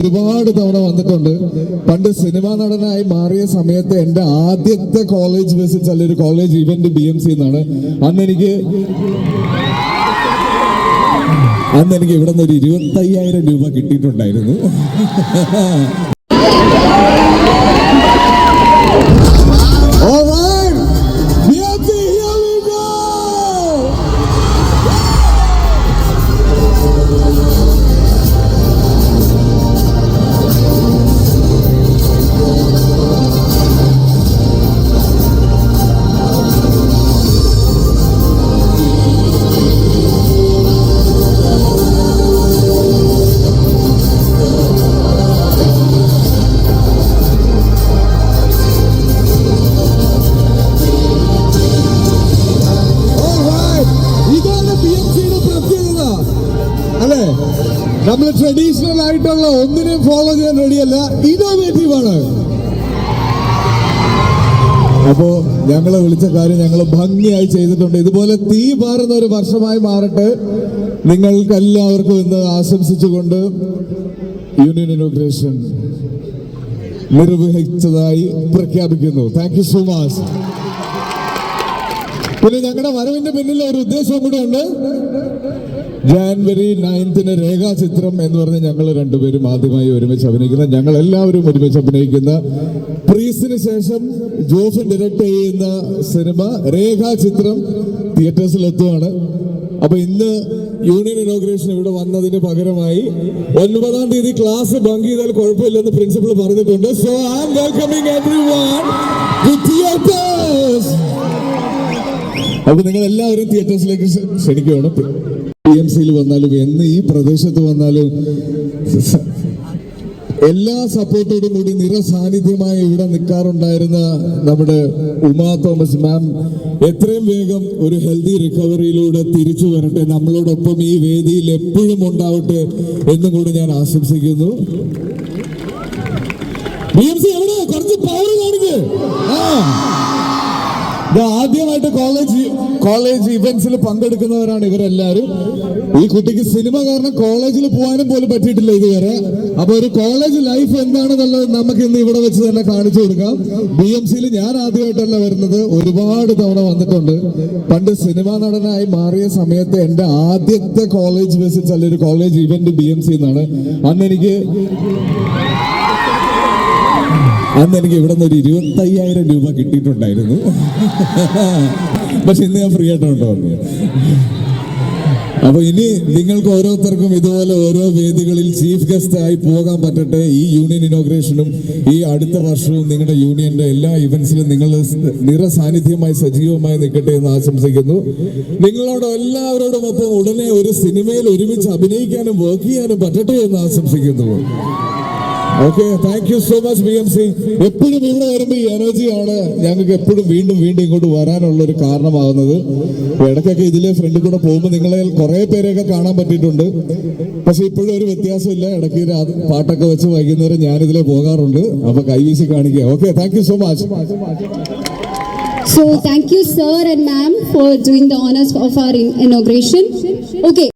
ഒരുപാട് തവണ വന്നിട്ടുണ്ട്. പണ്ട് സിനിമാ നടനായി മാറിയ സമയത്ത് എന്റെ ആദ്യത്തെ കോളേജ് വിസിറ്റ് അല്ലെങ്കിൽ ഒരു കോളേജ് ഇവന്റ് BMC എന്നാണ്. അന്ന് എനിക്ക് ഇവിടെ നിന്ന് ഒരു 25,000 രൂപ കിട്ടിയിട്ടുണ്ടായിരുന്നു. നമ്മൾ ട്രഡീഷണൽ ആയിട്ടുള്ള ഒന്നിനെയും ഫോളോ ചെയ്യാൻ റെഡിയല്ല, ഇന്നോവേറ്റീവ് ആണ്. അപ്പോ ഞങ്ങളെ വിളിച്ച കാര്യം ഞങ്ങൾ ഭംഗിയായി ചെയ്തിട്ടുണ്ട്. ഇതുപോലെ തീ പാറുന്ന ഒരു വർഷമായി മാറട്ടെ നിങ്ങൾക്ക് എല്ലാവർക്കും ഇന്ന് ആശംസിച്ചുകൊണ്ട് യൂണിയൻ ഇനോഗ്രേഷൻ നിർവഹിച്ചതായി പ്രഖ്യാപിക്കുന്നു. Thank you so much. പിന്നെ ഞങ്ങളുടെ വരവിന്റെ പിന്നിൽ ഒരു ഉദ്ദേശവും കൂടെ ഉണ്ട്. ജാനുവരി 9 രേഖാചിത്രം എന്ന് പറഞ്ഞ് ഞങ്ങൾ രണ്ടുപേരും ആദ്യമായി ഒരുമിച്ച് അഭിനയിക്കുന്ന, ഞങ്ങൾ എല്ലാവരും ഒരുമിച്ച് അഭിനയിക്കുന്ന, പ്രീസിന് ശേഷം ജോഫൻ ഡയറക്ട് ചെയ്യുന്ന സിനിമ രേഖാചിത്രം തിയേറ്റേഴ്സിൽ എത്തുകയാണ്. അപ്പൊ ഇന്ന് യൂണിയൻ ഇനോഗ്രേഷൻ ഇവിടെ വന്നതിന് പകരമായി 9-ാം തീയതി ക്ലാസ് ബങ്ക് ചെയ്താൽ കുഴപ്പമില്ലെന്ന് പ്രിൻസിപ്പൽ പറഞ്ഞിട്ടുണ്ട്. So I am welcoming everyone to theatres. അപ്പൊ നിങ്ങൾ എല്ലാവരും തിയേറ്റേഴ്സിലേക്ക് ക്ഷണിക്കുകയാണ്. BMCയിൽ വന്നാലും എന്ന് ഈ പ്രദേശത്ത് വന്നാലും എല്ലാ സപ്പോർട്ടോടും കൂടി നിറസാന്നിധ്യമായി ഇവിടെ നിൽക്കാറുണ്ടായിരുന്ന നമ്മുടെ ഉമാ തോമസ് മാം എത്രയും വേഗം ഒരു ഹെൽത്തി റിക്കവറിയിലൂടെ തിരിച്ചു വരട്ടെ, നമ്മളോടൊപ്പം ഈ വേദിയിൽ എപ്പോഴും ഉണ്ടാവട്ടെ എന്നും കൂടി ഞാൻ ആശംസിക്കുന്നു. BMC എവിടെ കുറച്ച് പവർ കാണിക്ക്. ആദ്യമായിട്ട് കോളേജ് ഇവന്റ്സിൽ പങ്കെടുക്കുന്നവരാണ് ഇവരെല്ലാരും. ഈ കുട്ടിക്ക് സിനിമ കാരണം കോളേജിൽ പോകാനും പോലും പറ്റിയിട്ടില്ല ഇതുവരെ. അപ്പൊ ഒരു കോളേജ് ലൈഫ് എന്താണെന്നുള്ളത് നമുക്ക് ഇന്ന് ഇവിടെ വെച്ച് തന്നെ കാണിച്ചു കൊടുക്കാം. BMCയിൽ ഞാൻ ആദ്യമായിട്ടല്ല വരുന്നത്, ഒരുപാട് തവണ വന്നിട്ടുണ്ട്. പണ്ട് സിനിമാ നടനായി മാറിയ സമയത്ത് എന്റെ ആദ്യത്തെ കോളേജ് വിസിറ്റ് അല്ലെങ്കിൽ ഒരു കോളേജ് ഇവന്റ് BMC എന്നാണ്. അന്ന് എനിക്ക് ഇവിടെ നിന്ന് ഒരു 25,000 രൂപ കിട്ടിയിട്ടുണ്ടായിരുന്നു. പക്ഷെ ഇന്ന് ഞാൻ ഫ്രീ ആയിട്ടുണ്ടോ. അപ്പൊ ഇനി നിങ്ങൾക്ക് ഓരോരുത്തർക്കും ഇതുപോലെ ഓരോ വേദികളിൽ ചീഫ് ഗസ്റ്റ് ആയി പോകാൻ പറ്റട്ടെ. ഈ യൂണിയൻ ഇനോഗ്രേഷനും ഈ അടുത്ത വർഷവും നിങ്ങളുടെ യൂണിയന്റെ എല്ലാ ഇവന്റ്സിലും നിങ്ങൾ നിറസാന്നിധ്യമായി സജീവമായി നിൽക്കട്ടെ എന്ന് ആശംസിക്കുന്നു. നിങ്ങളോട് എല്ലാവരോടും ഒപ്പം ഉടനെ ഒരു സിനിമയിൽ ഒരുമിച്ച് അഭിനയിക്കാനും വർക്ക് ചെയ്യാനും പറ്റട്ടെ എന്ന് ആശംസിക്കുന്നു. Okay, thank you so much BMC. എപ്പോഴും ഇവിടെ വരുമ്പോൾ ഈ എനർജിയാണ് ഞങ്ങൾക്ക് എപ്പോഴും വീണ്ടും ഇങ്ങോട്ട് വരാനുള്ള ഒരു കാരണമാകുന്നത്. ഇടയ്ക്കൊക്കെ ഇതിലെ ഫ്രണ്ടിൽ കൂടെ പോകുമ്പോൾ നിങ്ങളെ കുറെ പേരെയൊക്കെ കാണാൻ പറ്റിയിട്ടുണ്ട്. പക്ഷെ ഇപ്പോഴും ഒരു വ്യത്യാസമില്ല. ഇടയ്ക്ക് പാട്ടൊക്കെ വെച്ച് വൈകുന്നേരം ഞാനിതിലെ പോകാറുണ്ട്. അപ്പൊ കൈവീശി കാണിക്കുക. Okay, thank you so much. So thank you sir and ma'am for doing the honors of our inauguration. Okay.